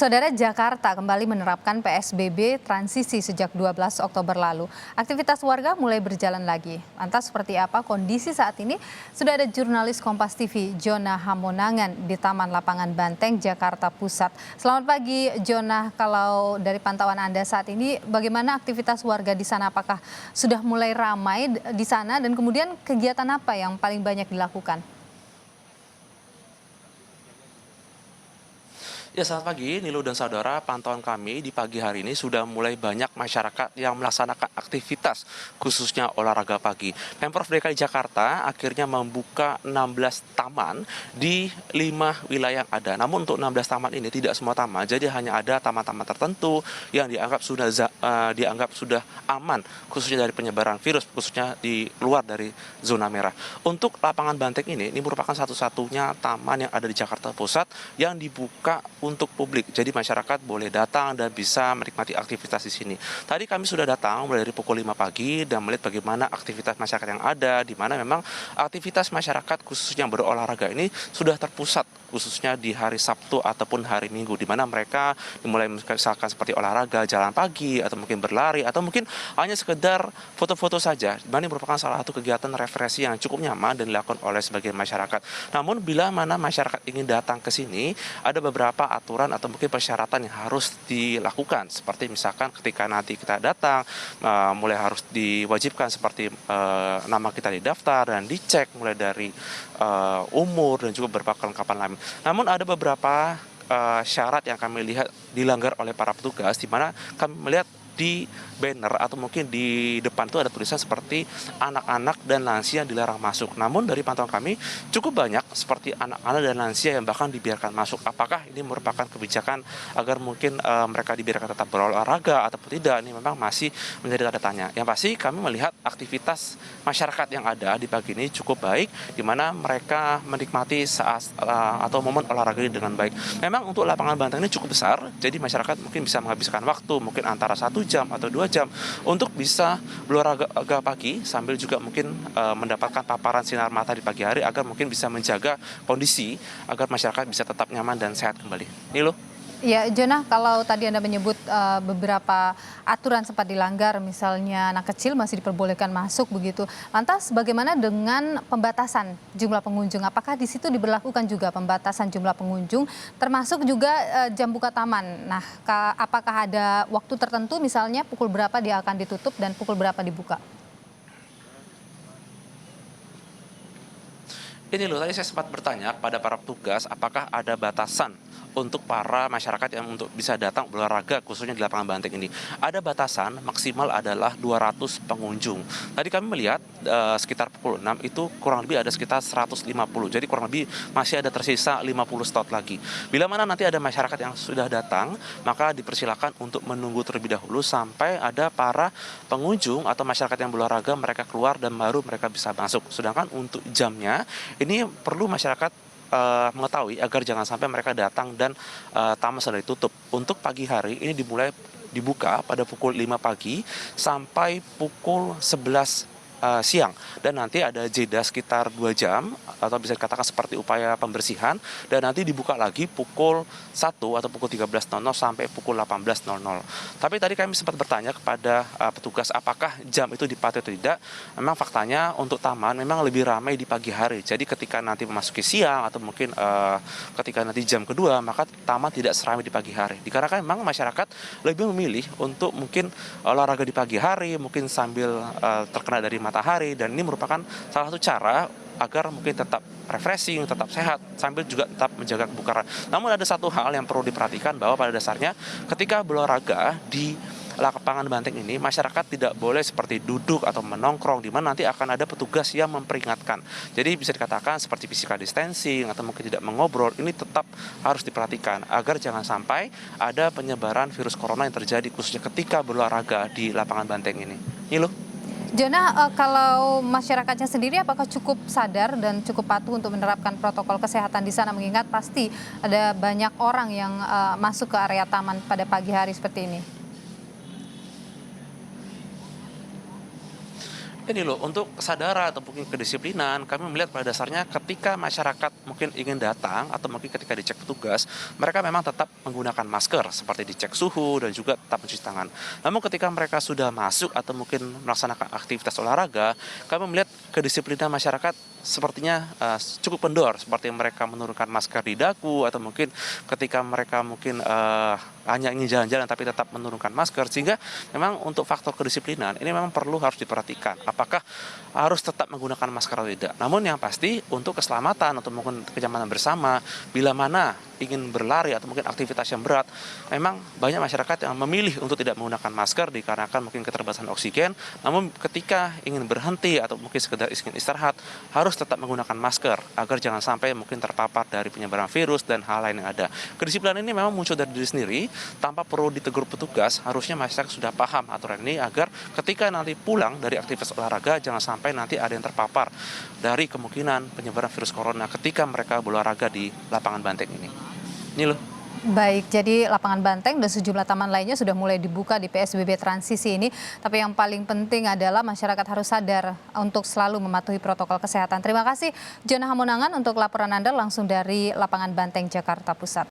Saudara, Jakarta kembali menerapkan PSBB transisi sejak 12 Oktober lalu. Aktivitas warga mulai berjalan lagi. Lantas seperti apa kondisi saat ini? Sudah ada jurnalis Kompas TV, Jona Hamonangan di Taman Lapangan Banteng, Jakarta Pusat. Selamat pagi, Jona. Kalau dari pantauan Anda saat ini, bagaimana aktivitas warga di sana? Apakah sudah mulai ramai di sana? Dan kemudian kegiatan apa yang paling banyak dilakukan? Ya, selamat pagi, Nilu dan saudara. Pantauan kami di pagi hari ini sudah mulai banyak masyarakat yang melaksanakan aktivitas, khususnya olahraga pagi. Pemprov DKI Jakarta akhirnya membuka 16 taman di 5 wilayah yang ada. Namun untuk 16 taman ini tidak semua taman, jadi hanya ada taman-taman tertentu yang dianggap sudah aman, khususnya dari penyebaran virus, khususnya di luar dari zona merah. Untuk lapangan Banteng ini merupakan satu-satunya taman yang ada di Jakarta Pusat yang dibuka untuk publik. Jadi masyarakat boleh datang dan bisa menikmati aktivitas di sini. Tadi kami sudah datang mulai dari pukul 5 pagi dan melihat bagaimana aktivitas masyarakat yang ada, di mana memang aktivitas masyarakat khususnya yang berolahraga ini sudah terpusat, khususnya di hari Sabtu ataupun hari Minggu, di mana mereka dimulai misalkan seperti olahraga, jalan pagi, atau mungkin berlari, atau mungkin hanya sekedar foto-foto saja, di mana ini merupakan salah satu kegiatan refreshing yang cukup nyaman dan dilakukan oleh sebagian masyarakat. Namun bila mana masyarakat ingin datang ke sini, ada beberapa aturan atau mungkin persyaratan yang harus dilakukan, seperti misalkan ketika nanti kita datang mulai harus diwajibkan seperti nama kita didaftar dan dicek mulai dari umur dan juga beberapa kelengkapan lain. Namun ada beberapa syarat yang kami lihat dilanggar oleh para petugas, di mana kami melihat di banner atau mungkin di depan itu ada tulisan seperti anak-anak dan lansia dilarang masuk. Namun dari pantauan kami cukup banyak seperti anak-anak dan lansia yang bahkan dibiarkan masuk. Apakah ini merupakan kebijakan agar mungkin mereka dibiarkan tetap berolahraga ataupun tidak? Ini memang masih menjadi tanda tanya. Yang pasti kami melihat aktivitas masyarakat yang ada di pagi ini cukup baik, di mana mereka menikmati saat atau momen olahraga ini dengan baik. Memang untuk lapangan Banteng ini cukup besar, jadi masyarakat mungkin bisa menghabiskan waktu mungkin antara 1 jam atau 2 jam untuk bisa berolahraga pagi sambil juga mungkin mendapatkan paparan sinar mata di pagi hari agar mungkin bisa menjaga kondisi agar masyarakat bisa tetap nyaman dan sehat kembali. Nilo. Ya, Jona, kalau tadi Anda menyebut beberapa aturan sempat dilanggar, misalnya anak kecil masih diperbolehkan masuk begitu. Lantas bagaimana dengan pembatasan jumlah pengunjung? Apakah di situ diberlakukan juga pembatasan jumlah pengunjung, termasuk juga jam buka taman? Nah, apakah ada waktu tertentu, misalnya pukul berapa dia akan ditutup dan pukul berapa dibuka? Ini loh, tadi saya sempat bertanya kepada para petugas apakah ada batasan untuk para masyarakat yang untuk bisa datang berolahraga khususnya di lapangan Banteng ini. Ada batasan maksimal adalah 200 pengunjung. Tadi kami melihat sekitar pukul 6 itu kurang lebih ada sekitar 150. Jadi kurang lebih masih ada tersisa 50 slot lagi. Bila mana nanti ada masyarakat yang sudah datang, maka dipersilakan untuk menunggu terlebih dahulu sampai ada para pengunjung atau masyarakat yang berolahraga mereka keluar dan baru mereka bisa masuk. Sedangkan untuk jamnya ini perlu masyarakat mengetahui agar jangan sampai mereka datang dan taman sudah ditutup. Untuk pagi hari ini dibuka pada pukul 5 pagi sampai pukul 11 siang, dan nanti ada jeda sekitar 2 jam atau bisa dikatakan seperti upaya pembersihan, dan nanti dibuka lagi pukul 1 atau pukul 13.00 sampai pukul 18.00. Tapi tadi kami sempat bertanya kepada petugas apakah jam itu dipatuhi atau tidak. Memang faktanya untuk taman memang lebih ramai di pagi hari. Jadi ketika nanti memasuki siang atau mungkin ketika nanti jam kedua, maka taman tidak seramai di pagi hari. Dikarenakan memang masyarakat lebih memilih untuk mungkin olahraga di pagi hari, mungkin sambil terkena dari matahari, dan ini merupakan salah satu cara agar mungkin tetap refreshing, tetap sehat, sambil juga tetap menjaga kebugaran. Namun ada satu hal yang perlu diperhatikan, bahwa pada dasarnya ketika berolahraga di lapangan Banteng ini, masyarakat tidak boleh seperti duduk atau menongkrong, di mana nanti akan ada petugas yang memperingatkan. Jadi bisa dikatakan seperti physical distancing atau mungkin tidak mengobrol, ini tetap harus diperhatikan agar jangan sampai ada penyebaran virus corona yang terjadi khususnya ketika berolahraga di lapangan Banteng ini. Halo. Jona, kalau masyarakatnya sendiri apakah cukup sadar dan cukup patuh untuk menerapkan protokol kesehatan di sana, mengingat pasti ada banyak orang yang masuk ke area taman pada pagi hari seperti ini? Ini loh, untuk kesadaran atau mungkin kedisiplinan, kami melihat pada dasarnya ketika masyarakat mungkin ingin datang atau mungkin ketika dicek petugas, mereka memang tetap menggunakan masker seperti dicek suhu dan juga tetap mencuci tangan. Namun ketika mereka sudah masuk atau mungkin melaksanakan aktivitas olahraga, kami melihat kedisiplinan masyarakat sepertinya cukup kendor, seperti mereka menurunkan masker di dagu atau mungkin ketika mereka mungkin hanya ingin jalan-jalan tapi tetap menurunkan masker, sehingga memang untuk faktor kedisiplinan ini memang harus diperhatikan apakah harus tetap menggunakan masker atau tidak. Namun yang pasti untuk keselamatan atau mungkin kenyamanan bersama bila mana ingin berlari atau mungkin aktivitas yang berat, memang banyak masyarakat yang memilih untuk tidak menggunakan masker dikarenakan mungkin keterbatasan oksigen. Namun ketika ingin berhenti atau mungkin sekedar ingin istirahat, harus tetap menggunakan masker agar jangan sampai mungkin terpapar dari penyebaran virus dan hal lain yang ada. Kedisiplinan ini memang muncul dari diri sendiri tanpa perlu ditegur petugas. Harusnya masyarakat sudah paham aturan ini agar ketika nanti pulang dari aktivitas olahraga jangan sampai nanti ada yang terpapar dari kemungkinan penyebaran virus corona ketika mereka berolahraga di lapangan banteng ini. Ini loh. Baik, jadi lapangan banteng dan sejumlah taman lainnya sudah mulai dibuka di PSBB transisi ini. Tapi yang paling penting adalah masyarakat harus sadar untuk selalu mematuhi protokol kesehatan. Terima kasih Jona Hamonangan untuk laporan Anda langsung dari lapangan banteng Jakarta Pusat.